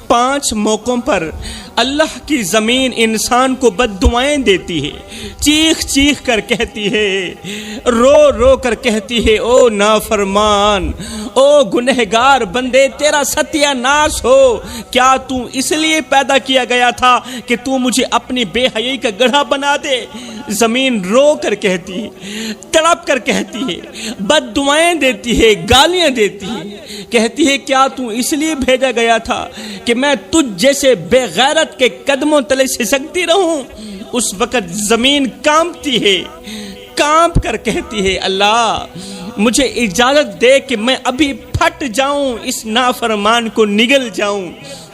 5 موقعوں پر اللہ کی زمین انسان کو بد دعائیں دیتی ہے، چیخ چیخ کر کہتی ہے، رو رو کر کہتی ہے، او نافرمان، او گنہگار بندے، تیرا ستیہ ناش ہو، کیا تو اس لیے پیدا کیا گیا تھا کہ تو مجھے اپنی بے حیائی کا گڑھا بنا دے؟ زمین رو کر کہتی ہے، تڑپ کر کہتی ہے، بد دعائیں دیتی ہے، گالیاں دیتی ہے، کہتی ہے کیا تو اس لیے بھیجا گیا تھا کہ میں تجھ جیسے بے غیرت کے قدموں تلے سسکتی رہوں؟ اس وقت زمین کانپتی ہے، کانپ کر کہتی ہے، اللہ مجھے اجازت دے کہ میں ابھی پھٹ جاؤں، اس نافرمان کو نگل جاؤں،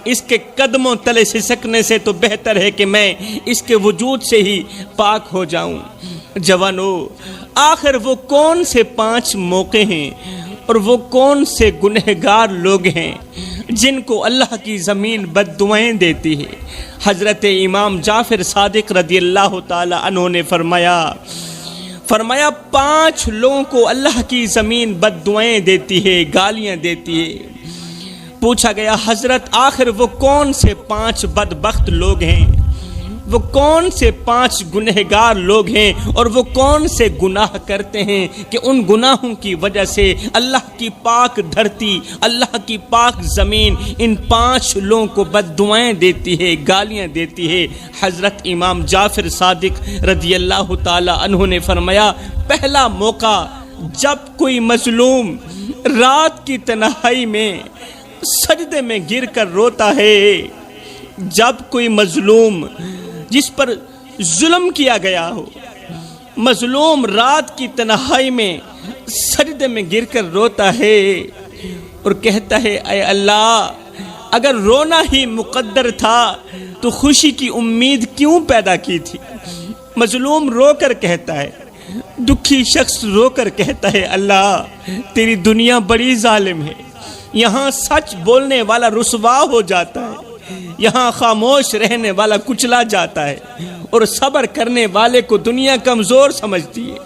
اس کے قدموں تلے سسکنے سے تو بہتر ہے کہ میں اس کے وجود سے ہی پاک ہو جاؤں۔ جوانو، آخر وہ کون سے 5 موقع ہیں اور وہ کون سے گنہگار لوگ ہیں جن کو اللہ کی زمین بد دعائیں دیتی ہے؟ حضرت امام جعفر صادق رضی اللہ تعالی عنہ نے فرمایا 5 لوگوں کو اللہ کی زمین بد دعائیں دیتی ہے، گالیاں دیتی ہے۔ پوچھا گیا حضرت آخر وہ کون سے 5 بدبخت لوگ ہیں، وہ کون سے 5 گنہگار لوگ ہیں، اور وہ کون سے گناہ کرتے ہیں کہ ان گناہوں کی وجہ سے اللہ کی پاک دھرتی، اللہ کی پاک زمین ان 5 لوگوں کو بد دعائیں دیتی ہے، گالیاں دیتی ہے؟ حضرت امام جعفر صادق رضی اللہ تعالی عنہ نے فرمایا، پہلا موقع جب کوئی مظلوم رات کی تنہائی میں سجدے میں گر کر روتا ہے، جب کوئی مظلوم جس پر ظلم کیا گیا ہو، مظلوم رات کی تنہائی میں سجدے میں گر کر روتا ہے اور کہتا ہے، اے اللہ اگر رونا ہی مقدر تھا تو خوشی کی امید کیوں پیدا کی تھی؟ مظلوم رو کر کہتا ہے، دکھی شخص رو کر کہتا ہے، اللہ تیری دنیا بڑی ظالم ہے، یہاں سچ بولنے والا رسوا ہو جاتا ہے، یہاں خاموش رہنے والا کچلا جاتا ہے، اور صبر کرنے والے کو دنیا کمزور سمجھتی ہے،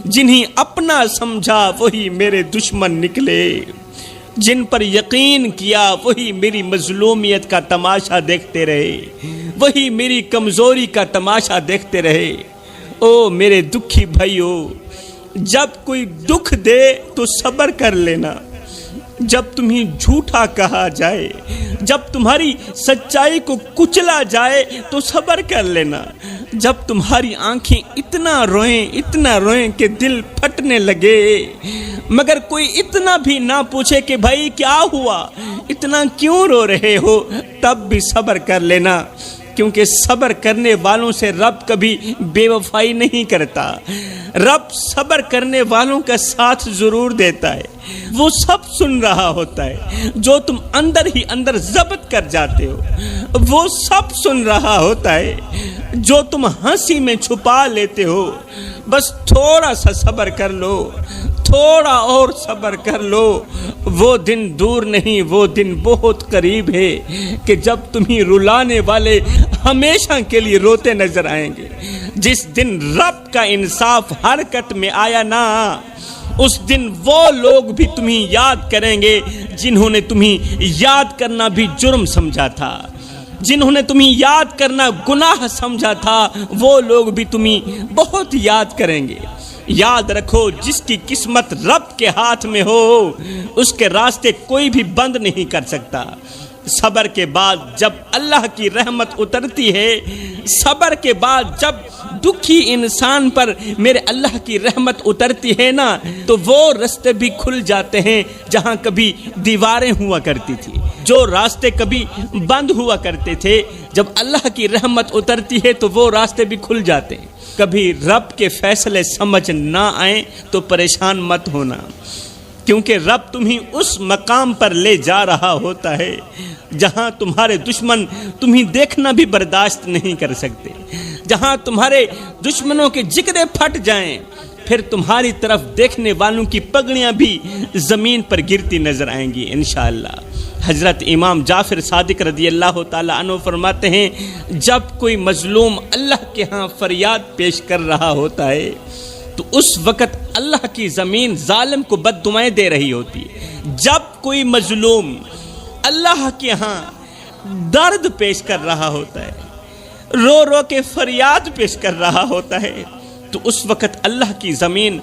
جنہیں اپنا سمجھا وہی میرے دشمن نکلے، جن پر یقین کیا وہی میری مظلومیت کا تماشا دیکھتے رہے، وہی میری کمزوری کا تماشا دیکھتے رہے۔ او میرے دکھی بھائیو، جب کوئی دکھ دے تو صبر کر لینا، جب تمہیں جھوٹا کہا جائے، جب تمہاری سچائی کو کچلا جائے تو صبر کر لینا، جب تمہاری آنکھیں اتنا روئیں کہ دل پھٹنے لگے مگر کوئی اتنا بھی نہ پوچھے کہ بھائی کیا ہوا، اتنا کیوں رو رہے ہو، تب بھی صبر کر لینا، کیونکہ صبر کرنے والوں سے رب کبھی بے وفائی نہیں کرتا۔ رب صبر کرنے والوں کا ساتھ ضرور دیتا ہے، وہ سب سن رہا ہوتا ہے جو تم اندر ہی اندر ضبط کر جاتے ہو، وہ سب سن رہا ہوتا ہے جو تم ہنسی میں چھپا لیتے ہو۔ بس تھوڑا سا صبر کر لو، تھوڑا اور صبر کر لو، وہ دن دور نہیں، وہ دن بہت قریب ہے کہ جب تمہیں رلانے والے ہمیشہ کے لیے روتے نظر آئیں گے۔ جس دن رب کا انصاف حرکت میں آیا نا، اس دن وہ لوگ بھی تمہیں یاد کریں گے جنہوں نے تمہیں یاد کرنا بھی جرم سمجھا تھا، جنہوں نے تمہیں یاد کرنا گناہ سمجھا تھا، وہ لوگ بھی تمہیں بہت یاد کریں گے۔ یاد رکھو، جس کی قسمت رب کے ہاتھ میں ہو اس کے راستے کوئی بھی بند نہیں کر سکتا۔ صبر کے بعد جب اللہ کی رحمت اترتی ہے، صبر کے بعد جب دکھی انسان پر میرے اللہ کی رحمت اترتی ہے نا، تو وہ راستے بھی کھل جاتے ہیں جہاں کبھی دیواریں ہوا کرتی تھی، جو راستے کبھی بند ہوا کرتے تھے، جب اللہ کی رحمت اترتی ہے تو وہ راستے بھی کھل جاتے ہیں۔ کبھی رب کے فیصلے سمجھ نہ آئیں تو پریشان مت ہونا، کیونکہ رب تمہیں اس مقام پر لے جا رہا ہوتا ہے جہاں تمہارے دشمن تمہیں دیکھنا بھی برداشت نہیں کر سکتے، جہاں تمہارے دشمنوں کے جگرے پھٹ جائیں، پھر تمہاری طرف دیکھنے والوں کی پگڑیاں بھی زمین پر گرتی نظر آئیں گی انشاءاللہ۔ حضرت امام جعفر صادق رضی اللہ تعالی عنہ فرماتے ہیں، جب کوئی مظلوم اللہ کے ہاں فریاد پیش کر رہا ہوتا ہے تو اس وقت اللہ کی زمین ظالم کو بد دعائیں دے رہی ہوتی ہے۔ جب کوئی مظلوم اللہ کے ہاں درد پیش کر رہا ہوتا ہے، رو رو کے فریاد پیش کر رہا ہوتا ہے، تو اس وقت اللہ کی زمین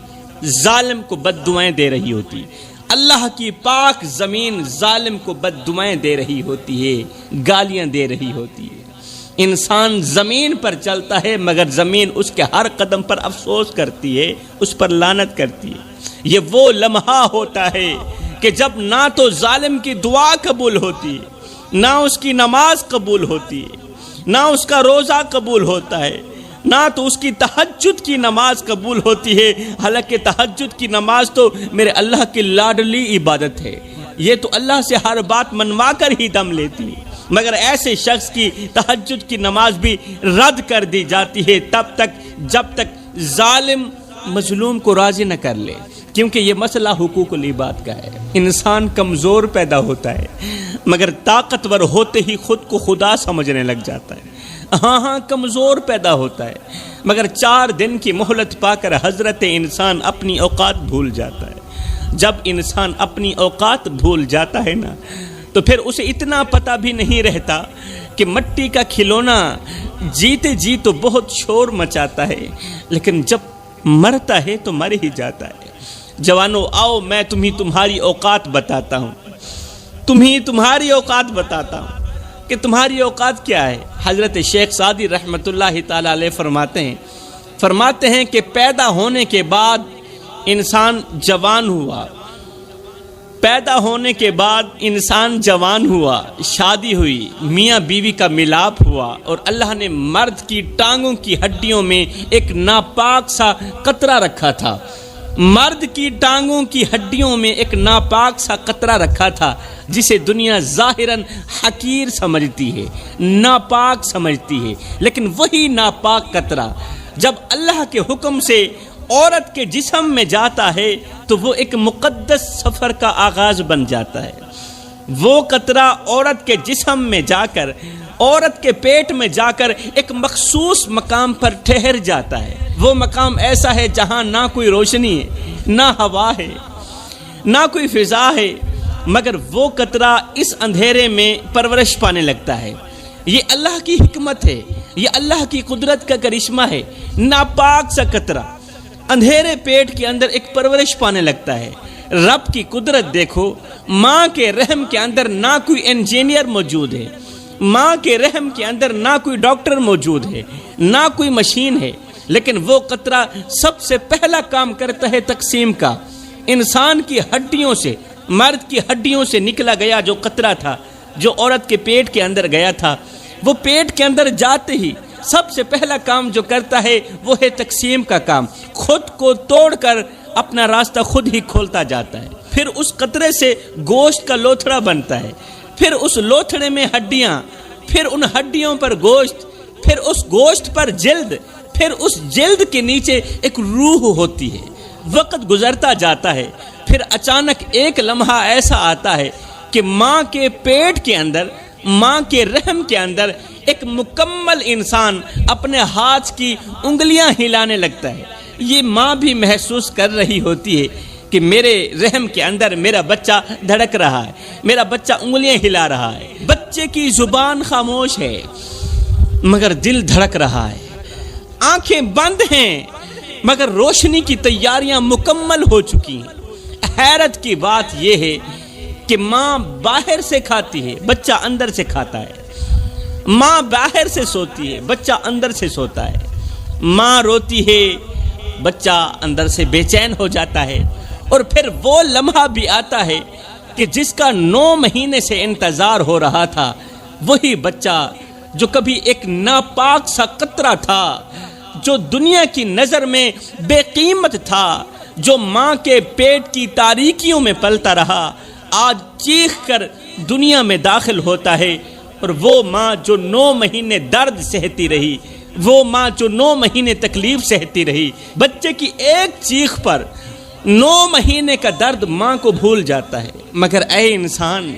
ظالم کو بد دعائیں دے رہی ہوتی، اللہ کی پاک زمین ظالم کو بد دعائیں دے رہی ہوتی ہے، گالیاں دے رہی ہوتی ہے۔ انسان زمین پر چلتا ہے مگر زمین اس کے ہر قدم پر افسوس کرتی ہے، اس پر لعنت کرتی ہے۔ یہ وہ لمحہ ہوتا ہے کہ جب نہ تو ظالم کی دعا قبول ہوتی ہے، نہ اس کی نماز قبول ہوتی ہے، نہ اس کا روزہ قبول ہوتا ہے، نہ تو اس کی تہجد کی نماز قبول ہوتی ہے، حالانکہ تہجد کی نماز تو میرے اللہ کی لاڈلی عبادت ہے، یہ تو اللہ سے ہر بات منوا کر ہی دم لیتی ہے، مگر ایسے شخص کی تہجد کی نماز بھی رد کر دی جاتی ہے تب تک جب تک ظالم مظلوم کو راضی نہ کر لے، کیونکہ یہ مسئلہ حقوق العباد کا ہے۔ انسان کمزور پیدا ہوتا ہے مگر طاقتور ہوتے ہی خود کو خدا سمجھنے لگ جاتا ہے۔ ہاں کمزور پیدا ہوتا ہے مگر 4 دن کی مہلت پا کر حضرت انسان اپنی اوقات بھول جاتا ہے۔ جب انسان اپنی اوقات بھول جاتا ہے نا تو پھر اسے اتنا پتہ بھی نہیں رہتا کہ مٹی کا کھلونا جیتے جی تو بہت شور مچاتا ہے لیکن جب مرتا ہے تو مر ہی جاتا ہے۔ جوانو آؤ میں تمہاری اوقات بتاتا ہوں، تمہاری اوقات بتاتا ہوں کہ تمہاری اوقات کیا ہے۔ حضرت شیخ سعدی رحمت اللہ تعالی علیہ فرماتے ہیں کہ پیدا ہونے کے بعد انسان جوان ہوا، پیدا ہونے کے بعد انسان جوان ہوا، شادی ہوئی، میاں بیوی کا ملاپ ہوا اور اللہ نے مرد کی ٹانگوں کی ہڈیوں میں ایک ناپاک سا قطرہ رکھا تھا، مرد کی ٹانگوں کی ہڈیوں میں ایک ناپاک سا قطرہ رکھا تھا جسے دنیا ظاہراً حقیر سمجھتی ہے، ناپاک سمجھتی ہے، لیکن وہی ناپاک قطرہ جب اللہ کے حکم سے عورت کے جسم میں جاتا ہے تو وہ ایک مقدس سفر کا آغاز بن جاتا ہے۔ وہ قطرہ عورت کے جسم میں جا کر، عورت کے پیٹ میں جا کر ایک مخصوص مقام پر ٹھہر جاتا ہے۔ وہ مقام ایسا ہے جہاں نہ کوئی روشنی ہے، نہ ہوا ہے، نہ کوئی فضا ہے، مگر وہ قطرہ اس اندھیرے میں پرورش پانے لگتا ہے۔ یہ اللہ کی حکمت ہے، یہ اللہ کی قدرت کا کرشمہ ہے۔ ناپاک سا قطرہ اندھیرے پیٹ کے اندر ایک پرورش پانے لگتا ہے۔ رب کی قدرت دیکھو، ماں کے رحم کے اندر نہ کوئی انجینئر موجود ہے، ماں کے رحم کے اندر نہ کوئی ڈاکٹر موجود ہے، نہ کوئی مشین ہے، لیکن وہ قطرہ سب سے پہلا کام کرتا ہے تقسیم کا۔ انسان کی ہڈیوں سے، مرد کی ہڈیوں سے نکلا گیا جو قطرہ تھا، جو عورت کے پیٹ کے اندر گیا تھا، وہ پیٹ کے اندر جاتے ہی سب سے پہلا کام جو کرتا ہے وہ ہے تقسیم کا کام، خود کو توڑ کر اپنا راستہ خود ہی کھولتا جاتا ہے۔ پھر اس قطرے سے گوشت کا لوتھڑا بنتا ہے، پھر اس لوتھڑے میں ہڈیاں، پھر ان ہڈیوں پر گوشت، پھر اس گوشت پر جلد، پھر اس جلد کے نیچے ایک روح ہوتی ہے۔ وقت گزرتا جاتا ہے، پھر اچانک ایک لمحہ ایسا آتا ہے کہ ماں کے پیٹ کے اندر، ماں کے رحم کے اندر ایک مکمل انسان اپنے ہاتھ کی انگلیاں ہلانے لگتا ہے۔ یہ ماں بھی محسوس کر رہی ہوتی ہے کہ میرے رحم کے اندر میرا بچہ دھڑک رہا ہے، میرا بچہ انگلیاں ہلا رہا ہے۔ بچے کی زبان خاموش ہے مگر دل دھڑک رہا ہے، آنکھیں بند ہیں مگر روشنی کی تیاریاں مکمل ہو چکی ہیں۔ حیرت کی بات یہ ہے کہ ماں باہر سے کھاتی ہے، بچہ اندر سے کھاتا ہے، ماں باہر سے سوتی ہے، بچہ اندر سے سوتا ہے، ماں روتی ہے، بچہ اندر سے بے چین ہو جاتا ہے۔ اور پھر وہ لمحہ بھی آتا ہے کہ جس کا 9 مہینے سے انتظار ہو رہا تھا، وہی بچہ جو کبھی ایک ناپاک سا قطرہ تھا، جو دنیا کی نظر میں بے قیمت تھا، جو ماں کے پیٹ کی تاریکیوں میں پلتا رہا، آج چیخ کر دنیا میں داخل ہوتا ہے۔ اور وہ ماں جو 9 مہینے درد سہتی رہی، وہ ماں جو 9 مہینے تکلیف سہتی رہی، بچے کی ایک چیخ پر 9 مہینے کا درد ماں کو بھول جاتا ہے۔ مگر اے انسان،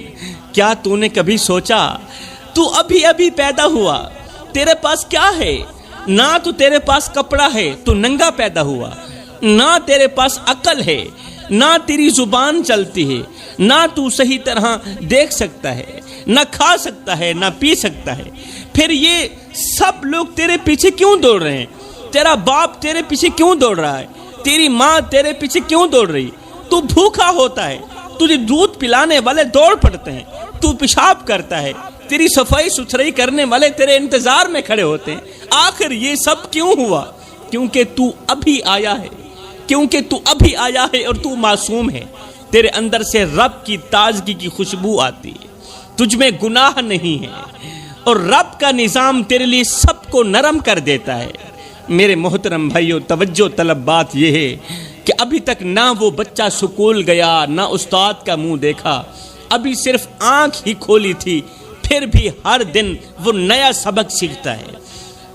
کیا تو نے کبھی سوچا تو ابھی پیدا ہوا، تیرے پاس کیا ہے؟ نہ تو تیرے پاس کپڑا ہے، تو ننگا پیدا ہوا، نہ تیرے پاس عقل ہے، نہ تیری زبان چلتی ہے، نہ تو صحیح طرح دیکھ سکتا ہے، نہ کھا سکتا ہے نہ پی سکتا ہے، پھر یہ سب لوگ تیرے پیچھے کیوں دوڑ رہے ہیں؟ تیرا باپ تیرے پیچھے کیوں دوڑ رہا ہے؟ تیری ماں تیرے پیچھے کیوں دوڑ رہی؟ تو بھوکا ہوتا ہے، تجھے دودھ پلانے والے دوڑ پڑتے ہیں، تو پیشاب کرتا ہے، تیری صفائی ستھرائی کرنے والے تیرے انتظار میں کھڑے ہوتے ہیں۔ آخر یہ سب کیوں ہوا؟ کیونکہ تو ابھی آیا ہے، کیونکہ تو ابھی آیا ہے اور تو معصوم ہے، تیرے اندر سے رب کی تازگی کی خوشبو آتی ہے، تجھ میں گناہ نہیں ہے، اور رب کا نظام تیرے لیے سب کو نرم کر دیتا ہے۔ میرے محترم بھائیو، توجہ طلب بات یہ ہے کہ ابھی تک نہ وہ بچہ سکول گیا، نہ استاد کا منہ دیکھا، ابھی صرف آنکھ ہی کھولی تھی، پھر بھی ہر دن وہ نیا سبق سیکھتا ہے،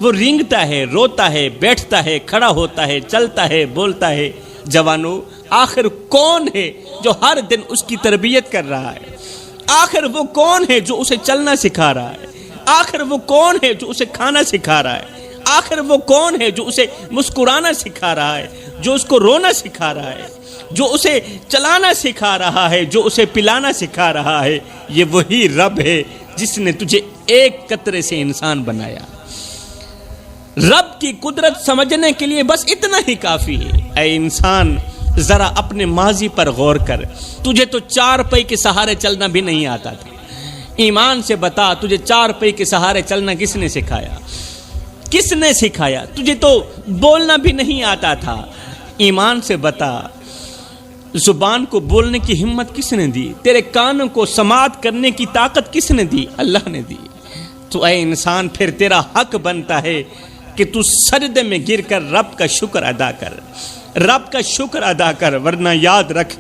وہ رینگتا ہے، روتا ہے، بیٹھتا ہے، کھڑا ہوتا ہے، چلتا ہے، بولتا ہے۔ جوانو، آخر کون ہے جو ہر دن اس کی تربیت کر رہا ہے؟ آخر وہ کون ہے جو اسے چلنا سکھا رہا ہے؟ آخر وہ کون ہے جو اسے کھانا سکھا رہا ہے؟ آخر وہ کون ہے جو اسے مسکرانا سکھا رہا ہے، جو اس کو رونا سکھا رہا ہے، جو اسے چلانا سکھا رہا ہے، جو اسے پلانا سکھا رہا ہے؟ یہ وہی رب ہے جس نے تجھے ایک قطرے سے انسان بنایا۔ رب کی قدرت سمجھنے کے لیے بس اتنا ہی کافی ہے۔ اے انسان، ذرا اپنے ماضی پر غور کر، تجھے تو 4 پئی کے سہارے چلنا بھی نہیں آتا تھا۔ ایمان سے بتا، تجھے 4 پئی کے سہارے چلنا کس نے سکھایا؟ کس نے سکھایا؟ تجھے تو بولنا بھی نہیں آتا تھا۔ ایمان سے بتا، زبان کو بولنے کی ہمت کس نے دی؟ تیرے کانوں کو سماعت کرنے کی طاقت کس نے دی؟ اللہ نے دی۔ تو اے انسان، پھر تیرا حق بنتا ہے کہ تو سجدے میں گر کر رب کا شکر ادا کر، رب کا شکر ادا کر، ورنہ یاد رکھ،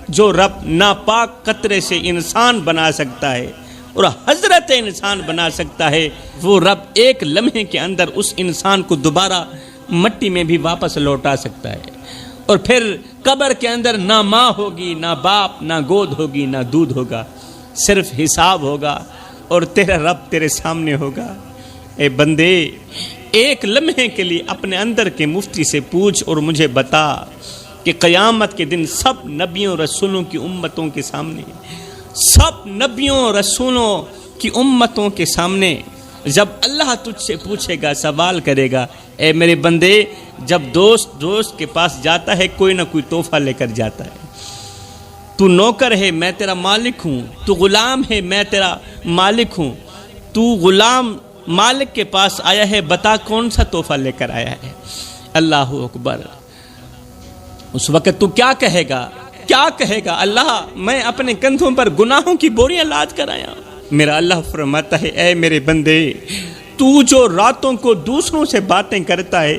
جو رب ناپاک قطرے سے انسان بنا سکتا ہے اور حضرت انسان بنا سکتا ہے، وہ رب ایک لمحے کے اندر اس انسان کو دوبارہ مٹی میں بھی واپس لوٹا سکتا ہے، اور پھر قبر کے اندر نہ ماں ہوگی، نہ باپ، نہ گود ہوگی، نہ دودھ ہوگا، صرف حساب ہوگا اور تیرا رب تیرے سامنے ہوگا۔ اے بندے، ایک لمحے کے لیے اپنے اندر کے مفتی سے پوچھ اور مجھے بتا کہ قیامت کے دن سب نبیوں رسولوں کی امتوں کے سامنے، سب نبیوں رسولوں کی امتوں کے سامنے جب اللہ تجھ سے پوچھے گا، سوال کرے گا، اے میرے بندے، جب دوست کے پاس جاتا ہے کوئی نہ کوئی تحفہ لے کر جاتا ہے، تو نوکر ہے میں تیرا مالک ہوں، تو غلام ہے میں تیرا مالک ہوں، تو غلام مالک کے پاس آیا ہے، بتا کون سا تحفہ لے کر آیا ہے؟ اللہ اکبر۔ اس وقت تو کیا کہے گا؟ کیا کہے گا؟ اللہ، میں اپنے کندھوں پر گناہوں کی بوریاں لاد کر آیا۔ میرا اللہ فرماتا ہے، اے میرے بندے، تو جو راتوں کو دوسروں سے باتیں کرتا ہے،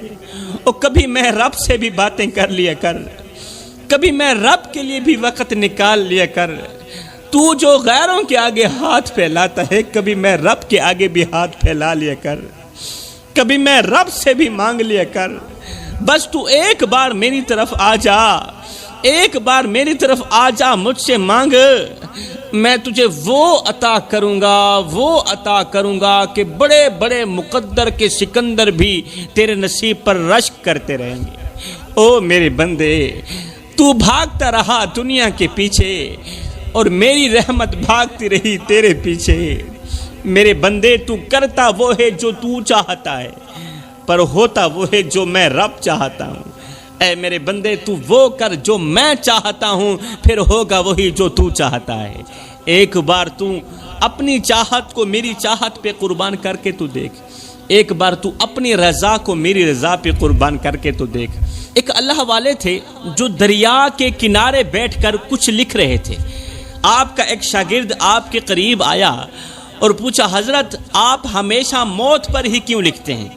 اور کبھی میں رب سے بھی باتیں کر لیا کر، کبھی میں رب کے لیے بھی وقت نکال لیا کر۔ تو جو غیروں کے آگے ہاتھ پھیلاتا ہے، کبھی میں رب کے آگے بھی ہاتھ پھیلا لیا کر، کبھی میں رب سے بھی مانگ لیا کر۔ بس تو ایک بار میری طرف آ جا، ایک بار میری طرف آ جا، مجھ سے مانگ، میں تجھے وہ عطا کروں گا، وہ عطا کروں گا کہ بڑے بڑے مقدر کے سکندر بھی تیرے نصیب پر رشک کرتے رہیں گے۔ او میرے بندے، تو بھاگتا رہا دنیا کے پیچھے اور میری رحمت بھاگتی رہی تیرے پیچھے۔ میرے بندے، تو کرتا وہ ہے جو تو چاہتا ہے، پر ہوتا وہ ہے جو میں رب چاہتا ہوں۔ اے میرے بندے، تو وہ کر جو میں چاہتا ہوں، پھر ہوگا وہی جو تو چاہتا ہے۔ ایک بار تو اپنی چاہت کو میری چاہت پہ قربان کر کے تو دیکھ، ایک بار تو اپنی رضا کو میری رضا پہ قربان کر کے تو دیکھ۔ ایک اللہ والے تھے جو دریا کے کنارے بیٹھ کر کچھ لکھ رہے تھے۔ آپ کا ایک شاگرد آپ کے قریب آیا اور پوچھا، حضرت آپ ہمیشہ موت پر ہی کیوں لکھتے ہیں؟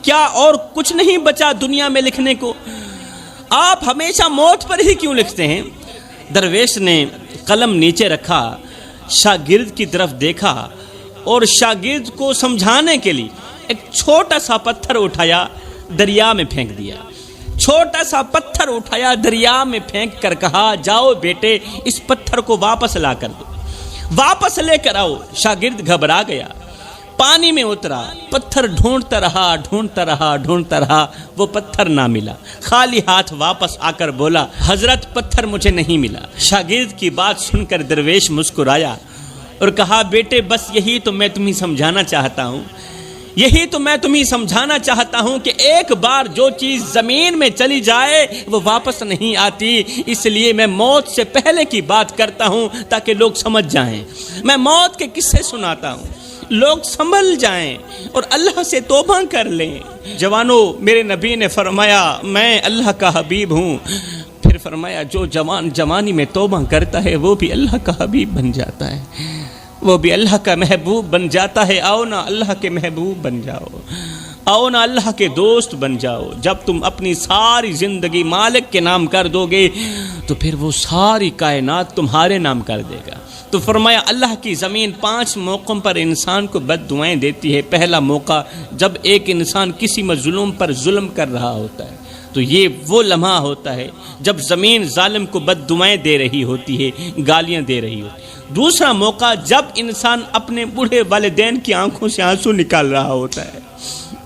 کیا اور کچھ نہیں بچا دنیا میں لکھنے کو؟ آپ ہمیشہ موت پر ہی کیوں لکھتے ہیں؟ درویش نے قلم نیچے رکھا، شاگرد کی طرف دیکھا اور شاگرد کو سمجھانے کے لیے ایک چھوٹا سا پتھر اٹھایا، دریا میں پھینک دیا۔ چھوٹا سا پتھر اٹھایا، دریا میں پھینک کر کہا، جاؤ بیٹے، اس پتھر کو واپس لا کر دو، واپس لے کر آؤ۔ شاگرد گھبرا گیا، پانی میں اترا، پتھر ڈھونڈتا رہا، وہ پتھر نہ ملا۔ خالی ہاتھ واپس آ کر بولا، حضرت پتھر مجھے نہیں ملا۔ شاگرد کی بات سن کر درویش مسکرایا اور کہا بیٹے بس یہی تو میں تمہیں سمجھانا چاہتا ہوں، یہی تو میں تمہیں سمجھانا چاہتا ہوں کہ ایک بار جو چیز زمین میں چلی جائے وہ واپس نہیں آتی، اس لیے میں موت سے پہلے کی بات کرتا ہوں تاکہ لوگ سمجھ جائیں، میں موت کے قصے سناتا ہوں، لوگ سنبھل جائیں اور اللہ سے توبہ کر لیں۔ جوانوں، میرے نبی نے فرمایا میں اللہ کا حبیب ہوں، پھر فرمایا جو جوان جوانی میں توبہ کرتا ہے وہ بھی اللہ کا حبیب بن جاتا ہے، وہ بھی اللہ کا محبوب بن جاتا ہے۔ آؤ نا اللہ کے محبوب بن جاؤ، آؤ نا اللہ کے دوست بن جاؤ۔ جب تم اپنی ساری زندگی مالک کے نام کر دو گے تو پھر وہ ساری کائنات تمہارے نام کر دے گا۔ تو فرمایا اللہ کی زمین 5 موقعوں پر انسان کو بد دعائیں دیتی ہے۔ پہلا موقع جب ایک انسان کسی مظلوم پر ظلم کر رہا ہوتا ہے، تو یہ وہ لمحہ ہوتا ہے جب زمین ظالم کو بد دعائیں دے رہی ہوتی ہے، گالیاں دے رہی ہوتی ہے۔ دوسرا موقع جب انسان اپنے بوڑھے والدین کی آنکھوں سے آنسو نکال رہا ہوتا ہے،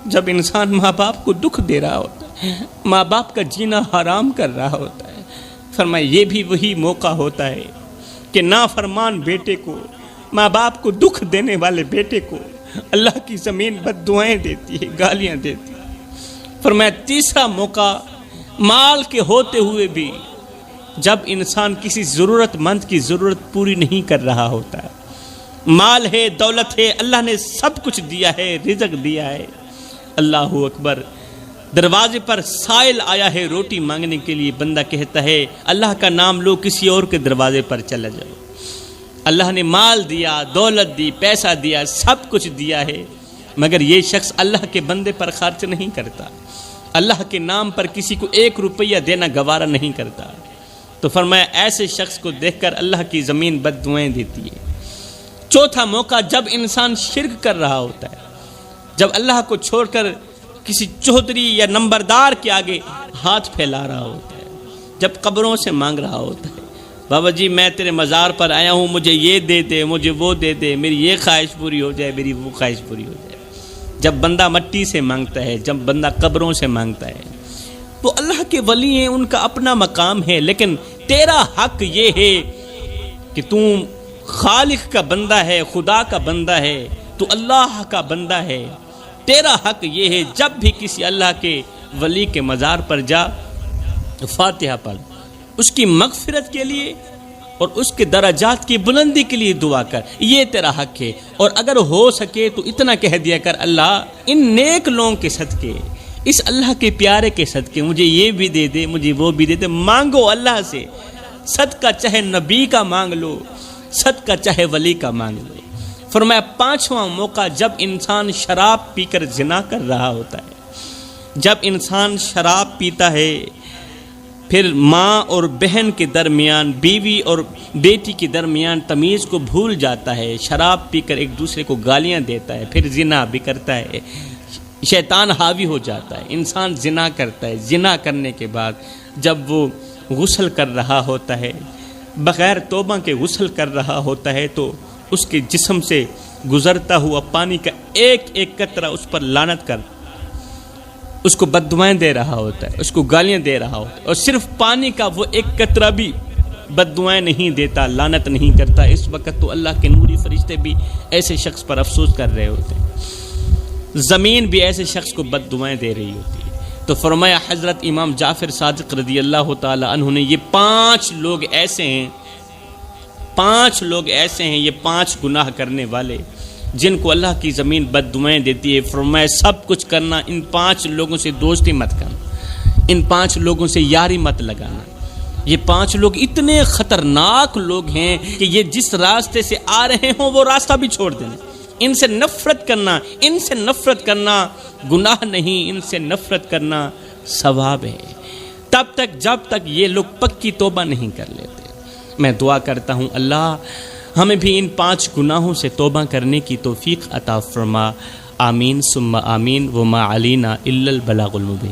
جب انسان ماں باپ کو دکھ دے رہا ہوتا ہے، ماں باپ کا جینا حرام کر رہا ہوتا ہے۔ فرمایا یہ بھی وہی موقع ہوتا ہے کہ نافرمان بیٹے کو، ماں باپ کو دکھ دینے والے بیٹے کو اللہ کی زمین بد دعائیں دیتی ہے، گالیاں دیتی ہے۔ فرمایا تیسرا موقع مال کے ہوتے ہوئے بھی جب انسان کسی ضرورت مند کی ضرورت پوری نہیں کر رہا ہوتا ہے، مال ہے، دولت ہے، اللہ نے سب کچھ دیا ہے، رزق دیا ہے، اللہ اکبر، دروازے پر سائل آیا ہے روٹی مانگنے کے لیے، بندہ کہتا ہے اللہ کا نام لو، کسی اور کے دروازے پر چلا جاؤ۔ اللہ نے مال دیا، دولت دی، پیسہ دیا، سب کچھ دیا ہے، مگر یہ شخص اللہ کے بندے پر خرچ نہیں کرتا، اللہ کے نام پر کسی کو 1 روپیہ دینا گوارا نہیں کرتا۔ تو فرمایا ایسے شخص کو دیکھ کر اللہ کی زمین بد دعائیں دیتی ہے۔ چوتھا موقع جب انسان شرک کر رہا ہوتا ہے، جب اللہ کو چھوڑ کر کسی چودھری یا نمبردار کے آگے ہاتھ پھیلا رہا ہوتا ہے، جب قبروں سے مانگ رہا ہوتا ہے بابا جی میں تیرے مزار پر آیا ہوں، مجھے یہ دے دے، مجھے وہ دے دے، میری یہ خواہش پوری ہو جائے، میری وہ خواہش پوری ہو جائے۔ جب بندہ مٹی سے مانگتا ہے، جب بندہ قبروں سے مانگتا ہے، وہ اللہ کے ولی ہیں، ان کا اپنا مقام ہے، لیکن تیرا حق یہ ہے کہ تم خالق کا بندہ ہے، خدا کا بندہ ہے، تو اللہ کا بندہ ہے۔ تیرا حق یہ ہے جب بھی کسی اللہ کے ولی کے مزار پر جا، فاتحہ پڑھ، اس کی مغفرت کے لیے اور اس کے درجات کی بلندی کے لیے دعا کر، یہ تیرا حق ہے۔ اور اگر ہو سکے تو اتنا کہہ دیا کر اللہ ان نیک لوگوں کے صدقے، اس اللہ کے پیارے کے صدقے مجھے یہ بھی دے دے، مجھے وہ بھی دے دے۔ مانگو اللہ سے صدقہ، چاہے نبی کا مانگ لو، صدقہ چاہے ولی کا مانگ لو۔ فرمایا پانچواں موقع جب انسان شراب پی کر زنا کر رہا ہوتا ہے، جب انسان شراب پیتا ہے، پھر ماں اور بہن کے درمیان، بیوی اور بیٹی کے درمیان تمیز کو بھول جاتا ہے، شراب پی کر ایک دوسرے کو گالیاں دیتا ہے، پھر زنا بھی کرتا ہے، شیطان حاوی ہو جاتا ہے، انسان زنا کرتا ہے۔ زنا کرنے کے بعد جب وہ غسل کر رہا ہوتا ہے، بغیر توبہ کے غسل کر رہا ہوتا ہے، تو اس کے جسم سے گزرتا ہوا پانی کا ایک ایک قطرہ اس پر لعنت کر اس کو بد دعائیں دے رہا ہوتا ہے، اس کو گالیاں دے رہا ہوتا ہے، اور صرف پانی کا وہ ایک قطرہ بھی بد دعائیں نہیں دیتا، لعنت نہیں کرتا۔ اس وقت تو اللہ کے نوری فرشتے بھی ایسے شخص پر افسوس کر رہے ہوتے ہیں، زمین بھی ایسے شخص کو بد دعائیں دے رہی ہوتی ہے۔ تو فرمایا حضرت امام جعفر صادق رضی اللہ تعالی عنہ نے یہ 5 لوگ ایسے ہیں، 5 لوگ ایسے ہیں، یہ 5 گناہ کرنے والے جن کو اللہ کی زمین بد دعائیں دیتی ہے۔ فرمایا سب کچھ کرنا، ان 5 لوگوں سے دوستی مت کرنا، ان 5 لوگوں سے یاری مت لگانا۔ یہ 5 لوگ اتنے خطرناک لوگ ہیں کہ یہ جس راستے سے آ رہے ہوں وہ راستہ بھی چھوڑ دینا۔ ان سے نفرت کرنا، ان سے نفرت کرنا گناہ نہیں، ان سے نفرت کرنا ثواب ہے، تب تک جب تک یہ لوگ پکی توبہ نہیں کر لیتے۔ میں دعا کرتا ہوں اللہ ہمیں بھی ان 5 گناہوں سے توبہ کرنے کی توفیق عطا فرما، آمین ثم آمین، وما علینا الا البلاغ المبین۔